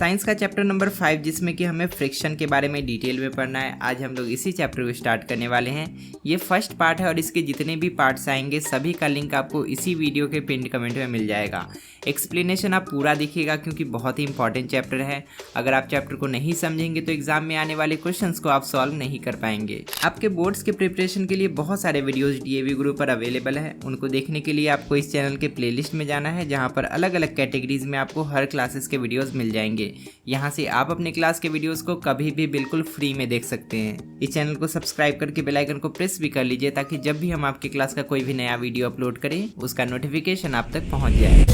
Science का chapter number 5 जिसमें कि हमें फ्रिक्शन के बारे में डिटेल में पढ़ना है। आज हम लोग इसी चैप्टर को स्टार्ट करने वाले हैं। ये फर्स्ट पार्ट है और इसके जितने भी पार्ट्स आएंगे सभी का लिंक आपको इसी वीडियो के पिन कमेंट में मिल जाएगा। एक्सप्लेनेशन आप पूरा देखिएगा क्योंकि बहुत ही इंपॉर्टेंट चैप्टर है। अगर आप चैप्टर को नहीं समझेंगे तो एग्जाम में आने वाले क्वेश्चंस को आप सॉल्व नहीं कर पाएंगे। आपके बोर्ड्स के प्रिपरेशन के लिए बहुत सारे वीडियोस डीएवी गुरु पर अवेलेबल है। उनको देखने के लिए आपको इस चैनल के प्लेलिस्ट में जाना है जहाँ पर अलग अलग कैटेगरीज में आपको हर क्लासेस के वीडियोस मिल जाएंगे। यहाँ से आप अपने क्लास के वीडियोस को कभी भी बिल्कुल फ्री में देख सकते हैं। इस चैनल को सब्सक्राइब करके बेल आइकन को प्रेस भी कर लीजिए ताकि जब भी हम आपके क्लास का कोई भी नया वीडियो अपलोड करें उसका नोटिफिकेशन आप तक पहुँच जाए।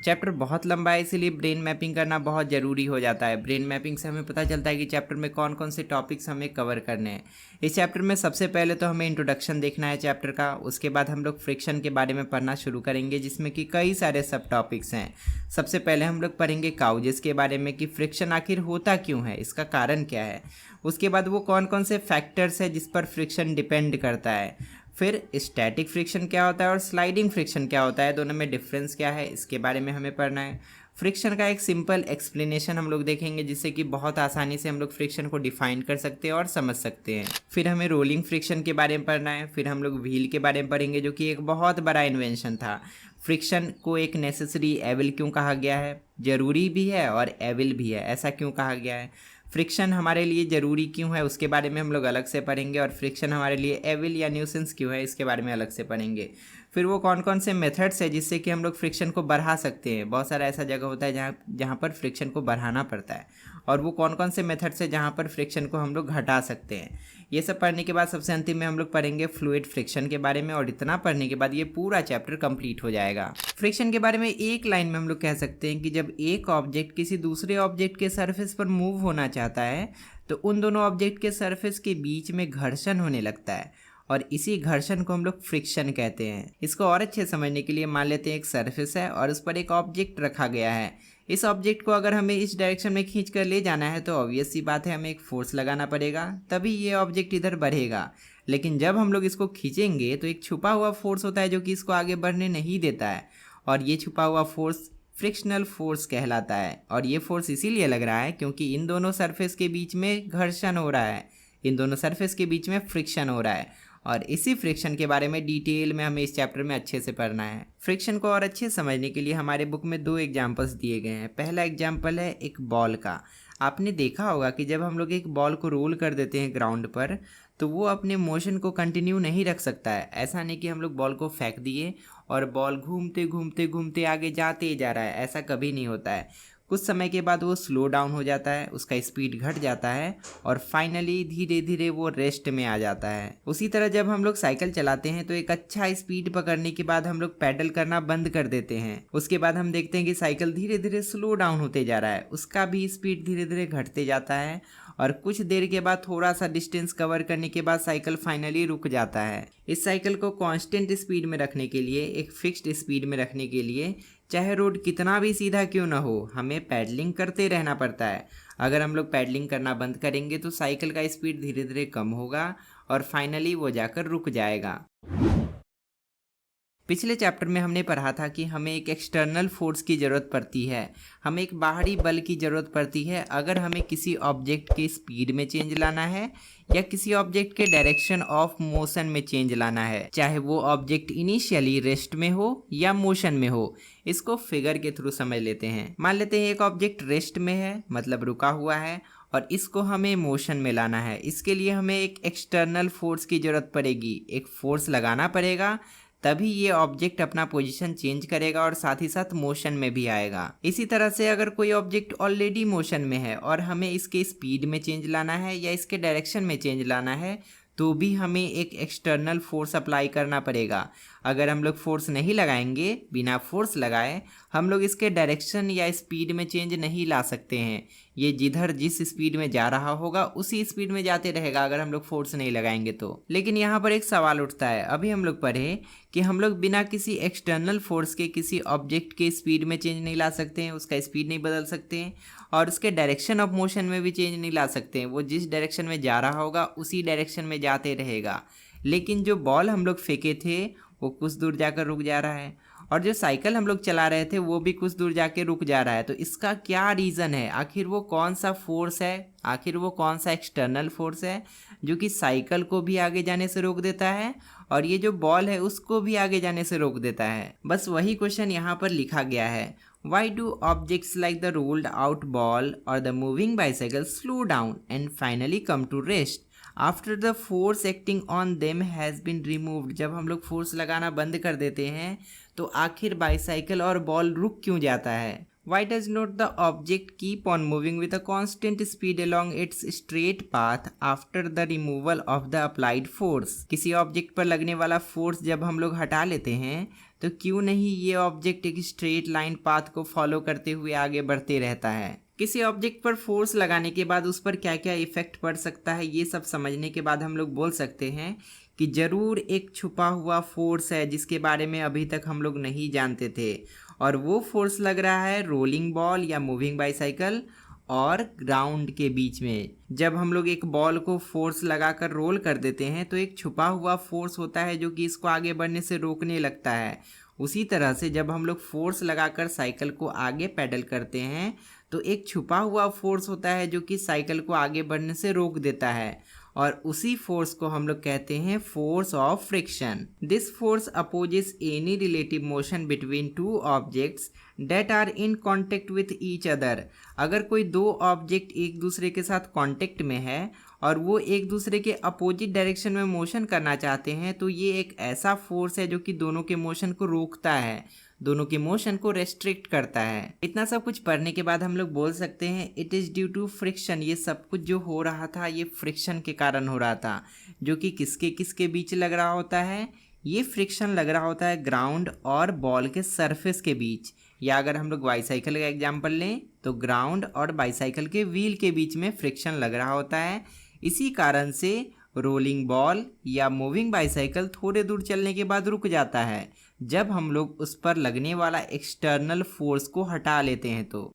चैप्टर बहुत लंबा है इसीलिए ब्रेन मैपिंग करना बहुत ज़रूरी हो जाता है। ब्रेन मैपिंग से हमें पता चलता है कि चैप्टर में कौन कौन से टॉपिक्स हमें कवर करने हैं। इस चैप्टर में सबसे पहले तो हमें इंट्रोडक्शन देखना है चैप्टर का। उसके बाद हम लोग फ्रिक्शन के बारे में पढ़ना शुरू करेंगे जिसमें कि कई सारे सब टॉपिक्स हैं। सबसे पहले हम लोग पढ़ेंगे काउजेस के बारे में कि फ्रिक्शन आखिर होता क्यों है, इसका कारण क्या है। उसके बाद वो कौन कौन से फैक्टर्स है जिस पर फ्रिक्शन डिपेंड करता है। फिर स्टैटिक फ्रिक्शन क्या होता है और स्लाइडिंग फ्रिक्शन क्या होता है, दोनों में डिफरेंस क्या है, इसके बारे में हमें पढ़ना है। फ्रिक्शन का एक सिंपल एक्सप्लेनेशन हम लोग देखेंगे जिससे कि बहुत आसानी से हम लोग फ्रिक्शन को डिफाइन कर सकते हैं और समझ सकते हैं। फिर हमें रोलिंग फ्रिक्शन के बारे में पढ़ना है। फिर हम लोग व्हील के बारे में पढ़ेंगे जो कि एक बहुत बड़ा इन्वेंशन था। फ्रिक्शन को एक नेसेसरी एविल क्यों कहा गया है, ज़रूरी भी है और एविल भी है, ऐसा क्यों कहा गया है। फ्रिक्शन हमारे लिए ज़रूरी क्यों है उसके बारे में हम लोग अलग से पढ़ेंगे और फ्रिक्शन हमारे लिए एविल या न्यूसेंस क्यों है इसके बारे में अलग से पढ़ेंगे। फिर वो कौन कौन से मेथड्स है जिससे कि हम लोग फ्रिक्शन को बढ़ा सकते हैं। बहुत सारा ऐसा जगह होता है जहाँ पर फ्रिक्शन को बढ़ाना पड़ता है और वो कौन कौन से मेथड्स है जहाँ पर फ्रिक्शन को हम लोग घटा सकते हैं। ये सब पढ़ने के बाद सबसे अंतिम में हम लोग पढ़ेंगे फ्लूइड फ्रिक्शन के बारे में और इतना पढ़ने के बाद ये पूरा चैप्टर कंप्लीट हो जाएगा। फ्रिक्शन के बारे में एक लाइन में हम लोग कह सकते हैं कि जब एक ऑब्जेक्ट किसी दूसरे ऑब्जेक्ट के सरफेस पर मूव होना चाहता है तो उन दोनों ऑब्जेक्ट के सरफेस के बीच में घर्षण होने लगता है और इसी घर्षण को हम लोग फ्रिक्शन कहते हैं। इसको और अच्छे समझने के लिए मान लेते हैं एक सरफेस है और उस पर एक ऑब्जेक्ट रखा गया है। इस ऑब्जेक्ट को अगर हमें इस डायरेक्शन में खींच कर ले जाना है तो ऑब्वियस सी बात है हमें एक फोर्स लगाना पड़ेगा तभी ये ऑब्जेक्ट इधर बढ़ेगा। लेकिन जब हम लोग इसको खींचेंगे तो एक छुपा हुआ फोर्स होता है जो कि इसको आगे बढ़ने नहीं देता है और ये छुपा हुआ फोर्स फ्रिक्शनल फोर्स कहलाता है। और ये फोर्स इसीलिए लग रहा है क्योंकि इन दोनों सरफेस के बीच में घर्षण हो रहा है, इन दोनों सरफेस के बीच में फ्रिक्शन हो रहा है और इसी फ्रिक्शन के बारे में डिटेल में हमें इस चैप्टर में अच्छे से पढ़ना है। फ्रिक्शन को और अच्छे समझने के लिए हमारे बुक में 2 एग्जाम्पल्स दिए गए हैं। पहला एग्जाम्पल है एक बॉल का। आपने देखा होगा कि जब हम लोग एक बॉल को रोल कर देते हैं ग्राउंड पर तो वो अपने मोशन को कंटिन्यू नहीं रख सकता है। ऐसा नहीं कि हम लोग बॉल को फेंक दिए और बॉल घूमते घूमते घूमते आगे जाते जा रहा है, ऐसा कभी नहीं होता है। कुछ समय के बाद वो स्लो डाउन हो जाता है, उसका स्पीड घट जाता है और फाइनली धीरे धीरे वो रेस्ट में आ जाता है। उसी तरह जब हम लोग साइकिल चलाते हैं तो एक अच्छा स्पीड पकड़ने के बाद हम लोग पैडल करना बंद कर देते हैं। उसके बाद हम देखते हैं कि साइकिल धीरे धीरे स्लो डाउन होते जा रहा है, उसका भी स्पीड धीरे धीरे घटते जाता है और कुछ देर के बाद थोड़ा सा डिस्टेंस कवर करने के बाद साइकिल फाइनली रुक जाता है। इस साइकिल को कांस्टेंट स्पीड में रखने के लिए, एक फिक्स्ड स्पीड में रखने के लिए चाहे रोड कितना भी सीधा क्यों ना हो हमें पैडलिंग करते रहना पड़ता है। अगर हम लोग पैडलिंग करना बंद करेंगे तो साइकिल का स्पीड धीरे धीरे कम होगा और फाइनली वो जाकर रुक जाएगा। पिछले चैप्टर में हमने पढ़ा था कि हमें एक एक्सटर्नल फोर्स की ज़रूरत पड़ती है, हमें एक बाहरी बल की ज़रूरत पड़ती है अगर हमें किसी ऑब्जेक्ट के स्पीड में चेंज लाना है या किसी ऑब्जेक्ट के डायरेक्शन ऑफ मोशन में चेंज लाना है, चाहे वो ऑब्जेक्ट इनिशियली रेस्ट में हो या मोशन में हो। इसको फिगर के थ्रू समझ लेते हैं। मान लेते हैं एक ऑब्जेक्ट रेस्ट में है मतलब रुका हुआ है और इसको हमें मोशन में लाना है। इसके लिए हमें एक एक्सटर्नल फोर्स की ज़रूरत पड़ेगी, एक फोर्स लगाना पड़ेगा तभी ये ऑब्जेक्ट अपना पोजीशन चेंज करेगा और साथ ही साथ मोशन में भी आएगा। इसी तरह से अगर कोई ऑब्जेक्ट ऑलरेडी मोशन में है और हमें इसके स्पीड में चेंज लाना है या इसके डायरेक्शन में चेंज लाना है तो भी हमें एक एक्सटर्नल फोर्स अप्लाई करना पड़ेगा। अगर हम लोग फोर्स नहीं लगाएंगे, बिना फोर्स लगाए हम लोग इसके डायरेक्शन या स्पीड में चेंज नहीं ला सकते हैं। ये जिधर जिस स्पीड में जा रहा होगा उसी स्पीड में जाते रहेगा अगर हम लोग फोर्स नहीं लगाएंगे तो। लेकिन यहाँ पर एक सवाल उठता है, अभी हम लोग पढ़े कि हम लोग बिना किसी एक्सटर्नल फोर्स के किसी ऑब्जेक्ट के स्पीड में चेंज नहीं ला सकते हैं, उसका स्पीड नहीं बदल सकते हैं और उसके डायरेक्शन ऑफ मोशन में भी चेंज नहीं ला सकते हैं। वो जिस डायरेक्शन में जा रहा होगा उसी डायरेक्शन में जाते रहेगा। लेकिन जो बॉल हम लोग फेंके थे वो कुछ दूर जाकर रुक जा रहा है, और जो साइकिल हम लोग चला रहे थे वो भी कुछ दूर जाके रुक जा रहा है। तो इसका क्या रीज़न है? आखिर वो कौन सा फोर्स है, आखिर वो कौन सा एक्सटर्नल फोर्स है जो कि साइकिल को भी आगे जाने से रोक देता है और ये जो बॉल है उसको भी आगे जाने से रोक देता है? बस वही क्वेश्चन यहाँ पर लिखा गया है। Why do objects like the rolled out ball or the moving bicycle slow down and finally come to rest after the force acting on them has been removed? जब हम लोग फोर्स लगाना बंद कर देते हैं तो आखिर बाइसाइकिल और बॉल रुक क्यों जाता है? Why does not the object keep on moving with a constant speed along its straight path after the removal of the applied force? किसी ऑब्जेक्ट पर लगने वाला फोर्स जब हम लोग हटा लेते हैं तो क्यों नहीं ये ऑब्जेक्ट एक स्ट्रेट लाइन पाथ को फॉलो करते हुए आगे बढ़ते रहता है? किसी ऑब्जेक्ट पर फोर्स लगाने के बाद उस पर क्या क्या इफेक्ट पड़ सकता है, ये सब समझने के बाद हम लोग बोल सकते हैं कि ज़रूर एक छुपा हुआ फोर्स है जिसके बारे में अभी तक हम लोग नहीं जानते थे, और वो फोर्स लग रहा है रोलिंग बॉल या मूविंग बाइसाइकिल और ग्राउंड के बीच में। जब हम लोग एक बॉल को फोर्स लगाकर रोल कर देते हैं तो एक छुपा हुआ फोर्स होता है जो कि इसको आगे बढ़ने से रोकने लगता है। उसी तरह से जब हम लोग फोर्स लगाकर साइकिल को आगे पैडल करते हैं तो एक छुपा हुआ फोर्स होता है जो कि साइकिल को आगे बढ़ने से रोक देता है, और उसी फोर्स को हम लोग कहते हैं force of friction. This force opposes any relative motion between two objects that are in contact with each other. अगर कोई दो ऑब्जेक्ट एक दूसरे के साथ कॉन्टेक्ट में है और वो एक दूसरे के अपोजिट डायरेक्शन में मोशन करना चाहते हैं तो ये एक ऐसा फोर्स है जो कि दोनों के मोशन को रोकता है, दोनों के मोशन को रेस्ट्रिक्ट करता है। इतना सब कुछ पढ़ने के बाद हम लोग बोल सकते हैं it is due to friction. ये सब कुछ जो हो रहा था ये फ्रिक्शन के कारण हो रहा था, जो कि किसके किसके बीच लग रहा होता है? ये फ्रिक्शन लग रहा होता है ग्राउंड और बॉल के सरफेस के बीच, या अगर हम लोग बाईसाइकिल का एग्जाम्पल लें तो ग्राउंड और बाईसाइकिल के व्हील के बीच में फ्रिक्शन लग रहा होता है। इसी कारण से रोलिंग बॉल या मूविंग बाइसाइकिल थोड़े दूर चलने के बाद रुक जाता है जब हम लोग उस पर लगने वाला एक्सटर्नल फोर्स को हटा लेते हैं। तो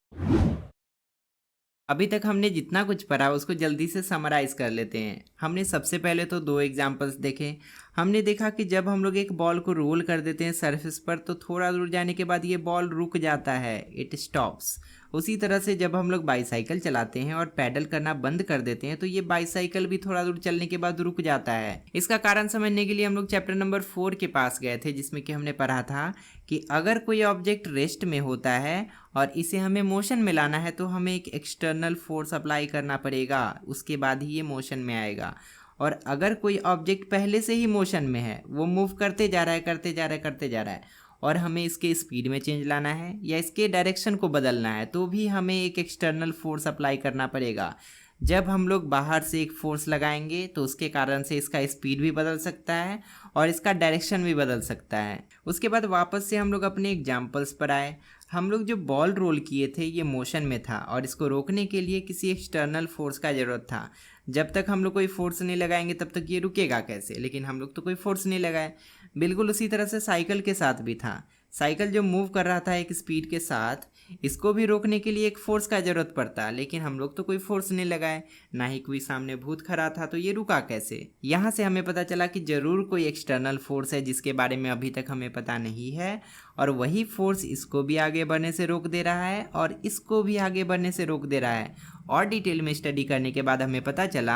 अभी तक हमने जितना कुछ पढ़ा उसको जल्दी से समराइज कर लेते हैं। हमने सबसे पहले तो दो एग्जांपल्स देखे। हमने देखा कि जब हम लोग एक बॉल को रोल कर देते हैं सरफेस पर तो थोड़ा दूर जाने के बाद ये बॉल रुक जाता है, इट स्टॉप्स। उसी तरह से जब हम लोग बाईसाइकिल चलाते हैं और पैडल करना बंद कर देते हैं तो ये बाईसाइकिल भी थोड़ा दूर चलने के बाद रुक जाता है। इसका कारण समझने के लिए हम लोग चैप्टर नंबर 4 के पास गए थे जिसमें कि हमने पढ़ा था कि अगर कोई ऑब्जेक्ट रेस्ट में होता है और इसे हमें मोशन में लाना है तो हमें एक एक्सटर्नल फोर्स अप्लाई करना पड़ेगा, उसके बाद ही ये मोशन में आएगा। और अगर कोई ऑब्जेक्ट पहले से ही मोशन में है, वो मूव करते जा रहा है करते जा रहा है करते जा रहा है और हमें इसके स्पीड में चेंज लाना है या इसके डायरेक्शन को बदलना है तो भी हमें एक एक्सटर्नल फोर्स अप्लाई करना पड़ेगा। जब हम लोग बाहर से एक फोर्स लगाएंगे तो उसके कारण से इसका स्पीड भी बदल सकता है और इसका डायरेक्शन भी बदल सकता है। उसके बाद वापस से हम लोग अपने एग्जाम्पल्स पर आए। हम लोग जो बॉल रोल किए थे ये मोशन में था और इसको रोकने के लिए किसी एक्सटर्नल फोर्स का ज़रूरत था। जब तक हम लोग कोई फोर्स नहीं लगाएंगे तब तक ये रुकेगा कैसे? लेकिन हम लोग तो कोई फोर्स नहीं लगाए। बिल्कुल उसी तरह से साइकिल के साथ भी था। साइकिल जो मूव कर रहा था एक स्पीड के साथ, इसको भी रोकने के लिए एक फोर्स का ज़रूरत पड़ता, लेकिन हम लोग तो कोई फोर्स नहीं लगाए, ना ही कोई सामने भूत खड़ा था, तो ये रुका कैसे? यहाँ से हमें पता चला कि ज़रूर कोई एक्सटर्नल फोर्स है जिसके बारे में अभी तक हमें पता नहीं है, और वही फोर्स इसको भी आगे बढ़ने से रोक दे रहा है और इसको भी आगे बढ़ने से रोक दे रहा है। और डिटेल में स्टडी करने के बाद हमें पता चला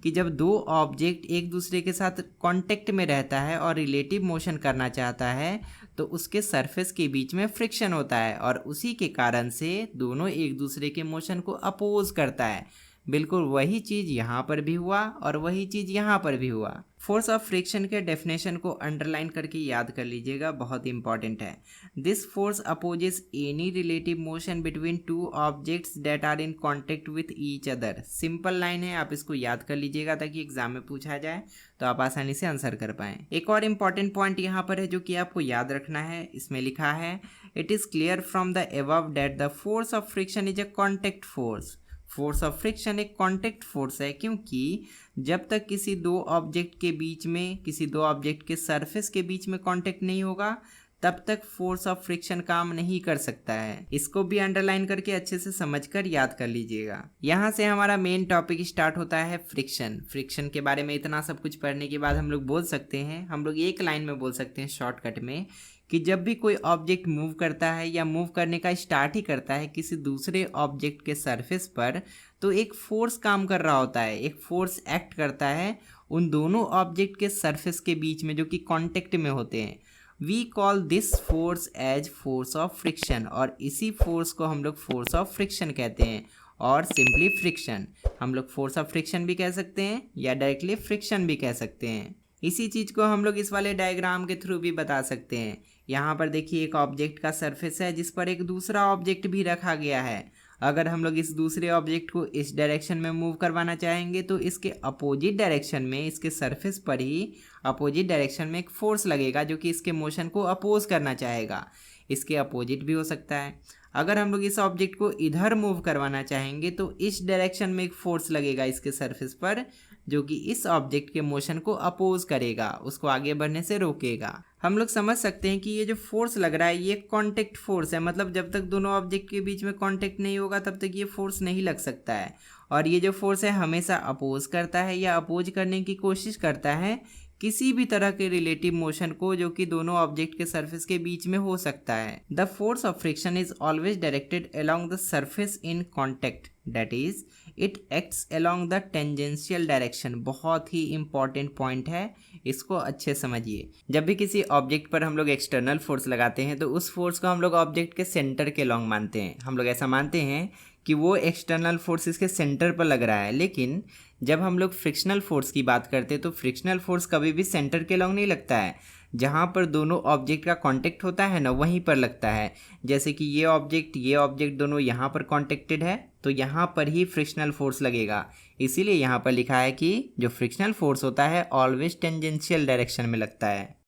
कि जब दो ऑब्जेक्ट एक दूसरे के साथ कांटेक्ट में रहता है और रिलेटिव मोशन करना चाहता है तो उसके सरफेस के बीच में फ्रिक्शन होता है और उसी के कारण से दोनों एक दूसरे के मोशन को अपोज करता है। बिल्कुल वही चीज़ यहाँ पर भी हुआ और वही चीज़ यहाँ पर भी हुआ। फोर्स ऑफ फ्रिक्शन के डेफिनेशन को अंडरलाइन करके याद कर लीजिएगा, बहुत इंपॉर्टेंट है। This force opposes any relative motion between two objects that are in contact with each other. Simple line है, आप इसको याद कर लीजिएगा ताकि एग्जाम में पूछा जाए तो आप आसानी से आंसर कर पाएँ। एक और इम्पॉर्टेंट पॉइंट यहाँ पर है जो कि आपको याद रखना है। इसमें लिखा है it is clear from the above that the force of friction is a contact force. Force of friction एक कॉन्टेक्ट फोर्स है क्योंकि जब तक किसी दो ऑब्जेक्ट के बीच में, किसी दो ऑब्जेक्ट के सरफेस के बीच में कांटेक्ट नहीं होगा तब तक फोर्स ऑफ फ्रिक्शन काम नहीं कर सकता है। इसको भी अंडरलाइन करके अच्छे से समझकर याद कर लीजिएगा। यहाँ से हमारा मेन टॉपिक स्टार्ट होता है फ्रिक्शन। फ्रिक्शन के बारे में इतना सब कुछ पढ़ने के बाद हम लोग बोल सकते हैं, हम लोग एक लाइन में बोल सकते हैं शॉर्टकट में, कि जब भी कोई ऑब्जेक्ट मूव करता है या मूव करने का स्टार्ट ही करता है किसी दूसरे ऑब्जेक्ट के सरफेस पर, तो एक फोर्स काम कर रहा होता है, एक फोर्स एक्ट करता है उन दोनों ऑब्जेक्ट के सरफेस के बीच में जो कि कांटेक्ट में होते हैं। We call this force as force of friction, और इसी फोर्स को हम लोग फोर्स ऑफ फ्रिक्शन कहते हैं, और सिंपली फ्रिक्शन। हम लोग फोर्स ऑफ फ्रिक्शन भी कह सकते हैं या डायरेक्टली फ्रिक्शन भी कह सकते हैं। इसी चीज़ को हम लोग इस वाले डायग्राम के थ्रू भी बता सकते हैं। यहाँ पर देखिए एक ऑब्जेक्ट का सरफेस है जिस पर एक दूसरा ऑब्जेक्ट भी रखा गया है। अगर हम लोग इस दूसरे ऑब्जेक्ट को इस डायरेक्शन में मूव करवाना चाहेंगे तो इसके अपोजिट डायरेक्शन में, इसके सरफेस पर ही अपोजिट डायरेक्शन में एक फोर्स लगेगा जो कि इसके मोशन को अपोज करना चाहेगा। इसके अपोजिट भी हो सकता है। अगर हम लोग इस ऑब्जेक्ट को इधर मूव करवाना चाहेंगे तो इस डायरेक्शन में एक फोर्स लगेगा इसके सरफेस पर जो कि इस ऑब्जेक्ट के मोशन को अपोज करेगा, उसको आगे बढ़ने से रोकेगा। हम लोग समझ सकते हैं कि ये जो फोर्स लग रहा है ये कांटेक्ट फोर्स है, मतलब जब तक दोनों ऑब्जेक्ट के बीच में कांटेक्ट नहीं होगा तब तक ये फोर्स नहीं लग सकता है। और ये जो फोर्स है हमेशा अपोज करता है या अपोज करने की कोशिश करता है किसी भी तरह के रिलेटिव मोशन को जो कि दोनों ऑब्जेक्ट के सरफेस के बीच में हो सकता है। The force of friction is always directed along the surface in contact, that is it acts along the tangential direction. बहुत ही इंपॉर्टेंट पॉइंट है, इसको अच्छे समझिए। जब भी किसी ऑब्जेक्ट पर हम लोग एक्सटर्नल फोर्स लगाते हैं तो उस फोर्स को हम लोग ऑब्जेक्ट के सेंटर के अलोंग मानते हैं। हम लोग ऐसा मानते हैं कि वो एक्सटर्नल फोर्स इसके सेंटर पर लग रहा है, लेकिन जब हम लोग फ्रिक्शनल फोर्स की बात करते हैं तो फ्रिक्शनल फोर्स कभी भी सेंटर के अलोंग नहीं लगता है। जहाँ पर दोनों ऑब्जेक्ट का कांटेक्ट होता है ना, वहीं पर लगता है। जैसे कि ये ऑब्जेक्ट दोनों यहाँ पर कांटेक्टेड है तो यहाँ पर ही फ्रिक्शनल फोर्स लगेगा। इसीलिए यहाँ पर लिखा है कि जो फ्रिक्शनल फोर्स होता है ऑलवेज टेंजेंशियल डायरेक्शन में लगता है।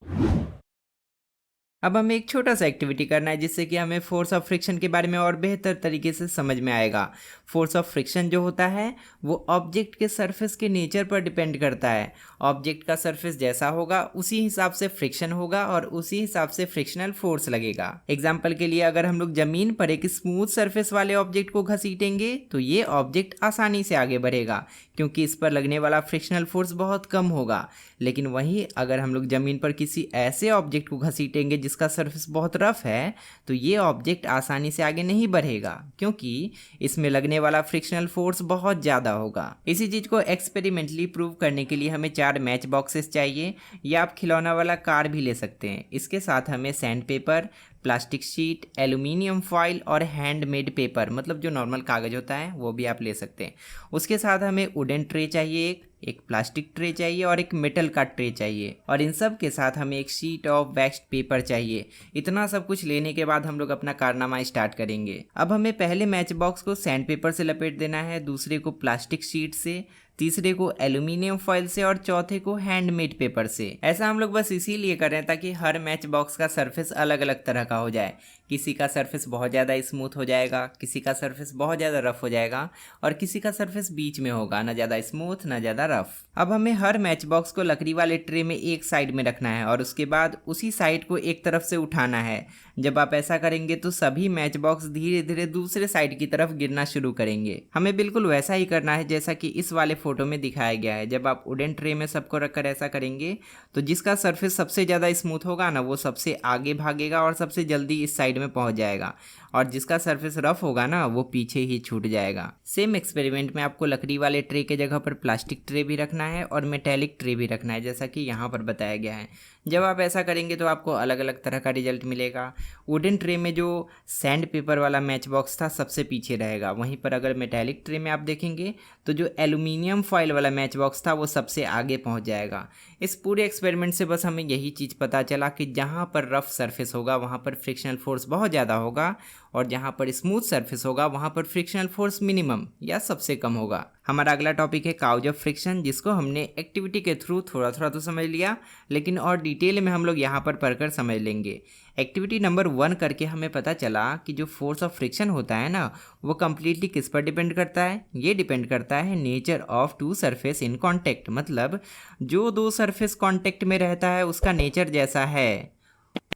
अब हमें एक छोटा सा एक्टिविटी करना है जिससे कि हमें फोर्स ऑफ फ्रिक्शन के बारे में और बेहतर तरीके से समझ में आएगा। फोर्स ऑफ फ्रिक्शन जो होता है वो ऑब्जेक्ट के सरफेस के नेचर पर डिपेंड करता है। ऑब्जेक्ट का सरफेस जैसा होगा उसी हिसाब से फ्रिक्शन होगा और उसी हिसाब से फ्रिक्शनल फोर्स लगेगा। एग्जाम्पल के लिए अगर हम लोग जमीन पर एक स्मूथ सरफेस वाले ऑब्जेक्ट को घसीटेंगे तो ये ऑब्जेक्ट आसानी से आगे बढ़ेगा क्योंकि इस पर लगने वाला फ्रिक्शनल फोर्स बहुत कम होगा। लेकिन वहीं अगर हम लोग जमीन पर किसी ऐसे ऑब्जेक्ट को घसीटेंगे जिसका सरफेस बहुत रफ है तो ये ऑब्जेक्ट आसानी से आगे नहीं बढ़ेगा क्योंकि इसमें लगने वाला फ्रिक्शनल फोर्स बहुत ज़्यादा होगा। इसी चीज़ को एक्सपेरिमेंटली प्रूव करने के लिए हमें 4 मैच बॉक्सेस चाहिए, या आप खिलौना वाला कार भी ले सकते हैं। इसके साथ हमें sand paper, plastic sheet, aluminium foil और हैंडमेड पेपर, मतलब जो नॉर्मल कागज़ होता है वो भी आप ले सकते हैं। उसके साथ हमें वुडन ट्रे चाहिए, एक प्लास्टिक ट्रे चाहिए और एक मेटल का ट्रे चाहिए, और इन सब के साथ हमें एक शीट ऑफ वैक्स्ड पेपर चाहिए। इतना सब कुछ लेने के बाद हम लोग अपना कारनामा स्टार्ट करेंगे। अब हमें पहले मैच बॉक्स को सैंड पेपर से लपेट देना है, दूसरे को प्लास्टिक शीट से, तीसरे को एल्यूमिनियम फॉइल से और चौथे को हैंडमेड पेपर से। ऐसा हम लोग बस इसीलिए कर रहे हैं ताकि हर मैच बॉक्स का सरफेस अलग अलग तरह का हो जाए। किसी का सरफेस बहुत ज़्यादा स्मूथ हो जाएगा, किसी का सरफेस बहुत ज़्यादा रफ हो जाएगा और किसी का सरफेस बीच में होगा, ना ज़्यादा स्मूथ ना ज़्यादा रफ। अब हमें हर मैच बॉक्स को लकड़ी वाले ट्रे में एक साइड में रखना है और उसके बाद उसी साइड को एक तरफ से उठाना है। जब आप ऐसा करेंगे तो सभी मैच बॉक्स धीरे धीरे दूसरे साइड की तरफ गिरना शुरू करेंगे। हमें बिल्कुल वैसा ही करना है जैसा कि इस वाले फोटो में दिखाया गया है। जब आप वुडन ट्रे में सबको रखकर ऐसा करेंगे तो जिसका सरफेस सबसे ज़्यादा स्मूथ होगा ना वो सबसे आगे भागेगा और सबसे जल्दी इस साइड में पहुंच जाएगा, और जिसका सरफेस रफ होगा ना वो पीछे ही छूट जाएगा। सेम एक्सपेरिमेंट में आपको लकड़ी वाले ट्रे के जगह पर प्लास्टिक ट्रे भी रखना है और मेटेलिक ट्रे भी रखना है जैसा कि यहाँ पर बताया गया है। जब आप ऐसा करेंगे तो आपको अलग अलग तरह का रिजल्ट मिलेगा। वुडन ट्रे में जो सैंड पेपर वाला मैच बॉक्स था सबसे पीछे रहेगा, वहीं पर अगर मेटेलिक ट्रे में आप देखेंगे तो जो एल्यूमिनियम फॉइल वाला मैच बॉक्स था वो सबसे आगे पहुंच जाएगा। इस पूरे एक्सपेरिमेंट से बस हमें यही चीज़ पता चला कि जहाँ पर रफ सरफेस होगा वहाँ पर फ्रिक्शनल फोर्स बहुत ज़्यादा होगा और जहाँ पर स्मूथ सरफेस होगा वहाँ पर फ्रिक्शनल फोर्स मिनिमम या सबसे कम होगा। हमारा अगला टॉपिक है काउज ऑफ फ्रिक्शन, जिसको हमने एक्टिविटी के थ्रू थोड़ा थोड़ा तो समझ लिया, लेकिन और डिटेल में हम लोग यहाँ पर पढ़कर समझ लेंगे। एक्टिविटी नंबर 1 करके हमें पता चला कि जो फोर्स ऑफ फ्रिक्शन होता है ना वो कम्प्लीटली किस पर डिपेंड करता है। ये डिपेंड करता है nature of two surface in contact, मतलब जो दो सरफेस कॉन्टेक्ट में रहता है उसका नेचर जैसा है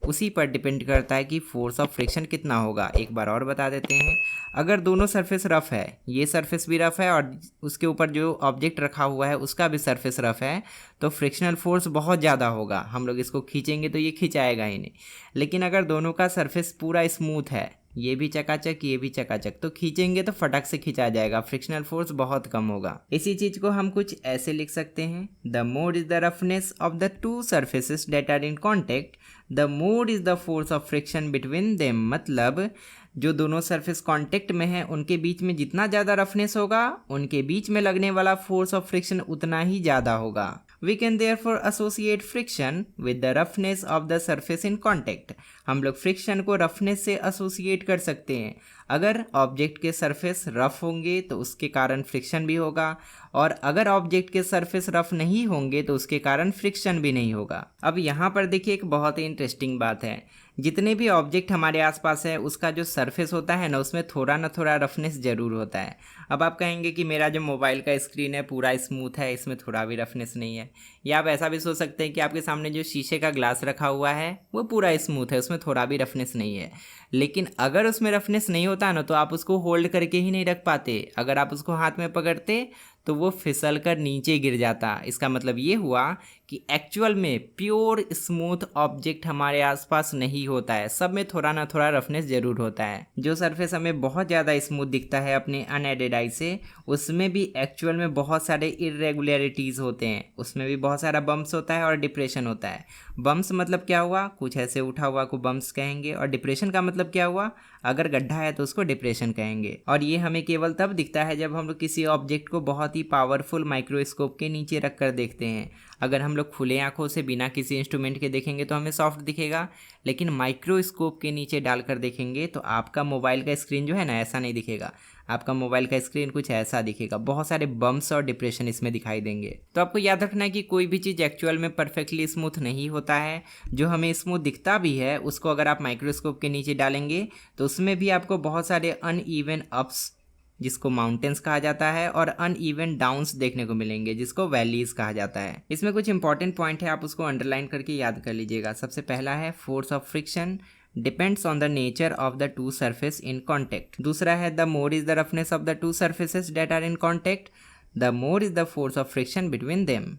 उसी पर डिपेंड करता है कि फोर्स ऑफ फ्रिक्शन कितना होगा। एक बार और बता देते हैं, अगर दोनों सरफेस रफ है, ये सरफेस भी रफ है और उसके ऊपर जो ऑब्जेक्ट रखा हुआ है उसका भी सरफेस रफ है, तो फ्रिक्शनल फोर्स बहुत ज़्यादा होगा। हम लोग इसको खींचेंगे तो ये खिंचाएगा ही नहीं। लेकिन अगर दोनों का सरफेस पूरा स्मूथ है, ये भी चकाचक ये भी चकाचक, तो खींचेंगे तो फटक से खिंचा जाएगा, फ्रिक्शनल फोर्स बहुत कम होगा। इसी चीज को हम कुछ ऐसे लिख सकते हैं, the more is the roughness of the two surfaces that are in contact, the more is the force of friction between them. मतलब जो दोनों सरफेस कांटेक्ट में है उनके बीच में जितना ज़्यादा रफनेस होगा, उनके बीच में लगने वाला फोर्स ऑफ फ्रिक्शन उतना ही ज़्यादा होगा। We can therefore associate friction with the roughness of the surface in contact। हम लोग फ्रिक्शन को रफनेस से एसोसिएट कर सकते हैं। अगर ऑब्जेक्ट के सरफेस रफ होंगे तो उसके कारण फ्रिक्शन भी होगा, और अगर ऑब्जेक्ट के सरफेस रफ नहीं होंगे तो उसके कारण फ्रिक्शन भी नहीं होगा। अब यहाँ पर देखिए एक बहुत ही इंटरेस्टिंग बात है, जितने भी ऑब्जेक्ट हमारे आसपास है उसका जो सरफेस होता है ना, उसमें थोड़ा ना थोड़ा रफनेस ज़रूर होता है। अब आप कहेंगे कि मेरा जो मोबाइल का स्क्रीन है पूरा स्मूथ है, इसमें थोड़ा भी रफनेस नहीं है। या आप ऐसा भी सोच सकते हैं कि आपके सामने जो शीशे का ग्लास रखा हुआ है वो पूरा स्मूथ है, उसमें थोड़ा भी रफनेस नहीं है। लेकिन अगर उसमें रफनेस नहीं होता ना तो आप उसको होल्ड करके ही नहीं रख पाते। अगर आप उसको हाथ में पकड़ते तो वो फिसल कर नीचे गिर जाता। इसका मतलब ये हुआ कि एक्चुअल में प्योर स्मूथ ऑब्जेक्ट हमारे आसपास नहीं होता है, सब में थोड़ा ना थोड़ा रफनेस ज़रूर होता है। जो सरफेस हमें बहुत ज़्यादा स्मूथ दिखता है अपने अनएडेड आई से, उसमें भी एक्चुअल में बहुत सारे इरेगुलरिटीज़ होते हैं, उसमें भी बहुत सारा बम्प्स होता है और डिप्रेशन होता है। बम्प्स मतलब क्या हुआ, कुछ ऐसे उठा हुआ को बम्प्स कहेंगे, और डिप्रेशन का मतलब क्या हुआ, अगर गड्ढा है तो उसको डिप्रेशन कहेंगे। और ये हमें केवल तब दिखता है जब हम लोग किसी ऑब्जेक्ट को बहुत ही पावरफुल माइक्रोस्कोप के नीचे रख कर देखते हैं। अगर हम लोग खुले आंखों से बिना किसी इंस्ट्रूमेंट के देखेंगे तो हमें सॉफ्ट दिखेगा, लेकिन माइक्रोस्कोप के नीचे डालकर देखेंगे तो आपका मोबाइल का स्क्रीन जो है ना, ऐसा नहीं दिखेगा। आपका मोबाइल का स्क्रीन कुछ ऐसा दिखेगा, बहुत सारे बम्प्स और डिप्रेशन इसमें दिखाई देंगे। तो आपको याद रखना है कि कोई भी चीज़ एक्चुअल में परफेक्टली स्मूथ नहीं होता है। जो हमें स्मूथ दिखता भी है उसको अगर आप माइक्रोस्कोप के नीचे डालेंगे तो उसमें भी आपको बहुत सारे अनइवन अप्स, जिसको माउंटेन्स कहा जाता है, और अनइवन डाउन्स देखने को मिलेंगे, जिसको वैलीज कहा जाता है। इसमें कुछ इंपॉर्टेंट पॉइंट है, आप उसको अंडरलाइन करके याद कर लीजिएगा। सबसे पहला है force of friction depends on the nature of the two surface in contact। दूसरा है the more is the roughness of the two surfaces that are in contact, the more is the force of friction between them।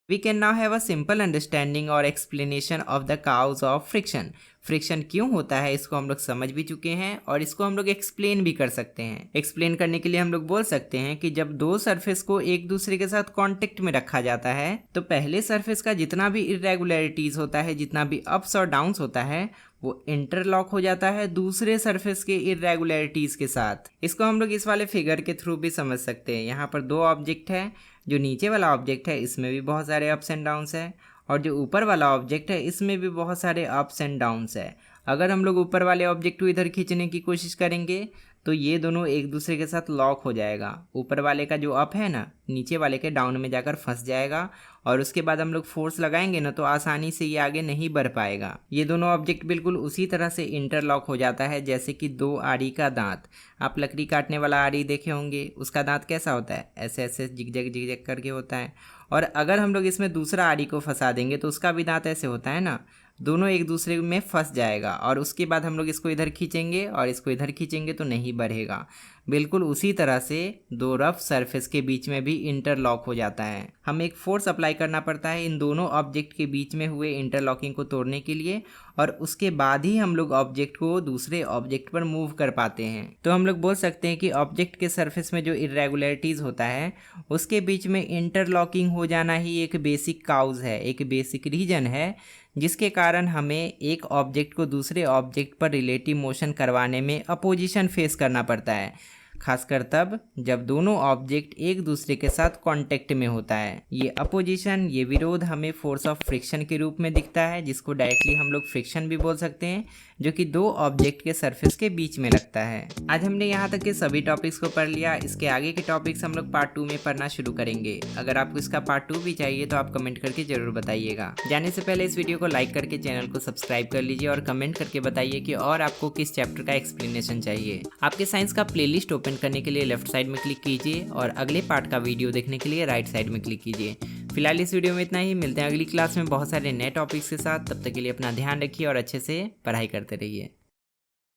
We can now have a simple understanding or explanation of the cause of friction। Friction क्यों होता है इसको हम लोग समझ भी चुके हैं और इसको हम लोग एक्सप्लेन भी कर सकते हैं। एक्सप्लेन करने के लिए हम लोग बोल सकते हैं कि जब दो सरफेस को एक दूसरे के साथ कांटेक्ट में रखा जाता है तो पहले सरफेस का जितना भी इरेगुलरिटीज होता है, जितना भी अप्स और डाउन्स होता है, वो इंटरलॉक हो जाता है दूसरे सरफेस के इरेगुलरिटीज के साथ। इसको हम लोग इस वाले फिगर के थ्रू भी समझ सकते हैं। यहाँ पर दो ऑब्जेक्ट है, जो नीचे वाला ऑब्जेक्ट है इसमें भी बहुत सारे अप्स एंड डाउन्स है, और जो ऊपर वाला ऑब्जेक्ट है इसमें भी बहुत सारे अप्स एंड डाउन्स है। अगर हम लोग ऊपर वाले ऑब्जेक्ट को इधर खींचने की कोशिश करेंगे तो ये दोनों एक दूसरे के साथ लॉक हो जाएगा। ऊपर वाले का जो अप है ना, नीचे वाले के डाउन में जाकर फंस जाएगा, और उसके बाद हम लोग फोर्स लगाएंगे ना तो आसानी से ये आगे नहीं बढ़ पाएगा। ये दोनों ऑब्जेक्ट बिल्कुल उसी तरह से इंटरलॉक हो जाता है जैसे कि दो आरी का दांत। आप लकड़ी काटने वाला आरी देखे होंगे, उसका दांत कैसा होता है, ऐसे ऐसे जिग करके होता है। और अगर हम लोग इसमें दूसरा आरी को फंसा देंगे तो उसका भी दांत ऐसे होता है ना, दोनों एक दूसरे में फंस जाएगा, और उसके बाद हम लोग इसको इधर खींचेंगे और इसको इधर खींचेंगे तो नहीं बढ़ेगा। बिल्कुल उसी तरह से दो रफ सरफेस के बीच में भी इंटरलॉक हो जाता है। हमें एक फोर्स अप्लाई करना पड़ता है इन दोनों ऑब्जेक्ट के बीच में हुए इंटरलॉकिंग को तोड़ने के लिए, और उसके बाद ही हम लोग ऑब्जेक्ट को दूसरे ऑब्जेक्ट पर मूव कर पाते हैं। तो हम लोग बोल सकते हैं कि ऑब्जेक्ट के सरफेस में जो इरेगुलरिटीज़ होता है उसके बीच में इंटरलॉकिंग हो जाना ही एक बेसिक काउज है, एक बेसिक रीजन है, जिसके कारण हमें एक ऑब्जेक्ट को दूसरे ऑब्जेक्ट पर रिलेटिव मोशन करवाने में अपोजिशन फेस करना पड़ता है, खासकर तब जब दोनों ऑब्जेक्ट एक दूसरे के साथ कांटेक्ट में होता है। ये अपोजिशन, ये विरोध हमें फोर्स ऑफ फ्रिक्शन के रूप में दिखता है, जिसको डायरेक्टली हम लोग फ्रिक्शन भी बोल सकते हैं, जो कि दो ऑब्जेक्ट के सरफेस के बीच में लगता है। आज हमने यहाँ तक के सभी टॉपिक्स को पढ़ लिया। इसके आगे के टॉपिक्स हम लोग पार्ट 2 में पढ़ना शुरू करेंगे। अगर आपको इसका पार्ट 2 भी चाहिए तो आप कमेंट करके जरूर बताइएगा। जाने से पहले इस वीडियो को लाइक करके चैनल को सब्सक्राइब कर लीजिए और कमेंट करके बताइए कि और आपको किस चैप्टर का एक्सप्लेनेशन चाहिए। आपके साइंस का प्लेलिस्ट ओपन करने के लिए लेफ्ट साइड में क्लिक कीजिए और अगले पार्ट का वीडियो देखने के लिए राइट साइड में क्लिक कीजिए। फिलहाल इस वीडियो में इतना ही, मिलते हैं अगली क्लास में बहुत सारे नए टॉपिक्स के साथ। तब तक के लिए अपना ध्यान रखिए और अच्छे से पढ़ाई करते रहिए।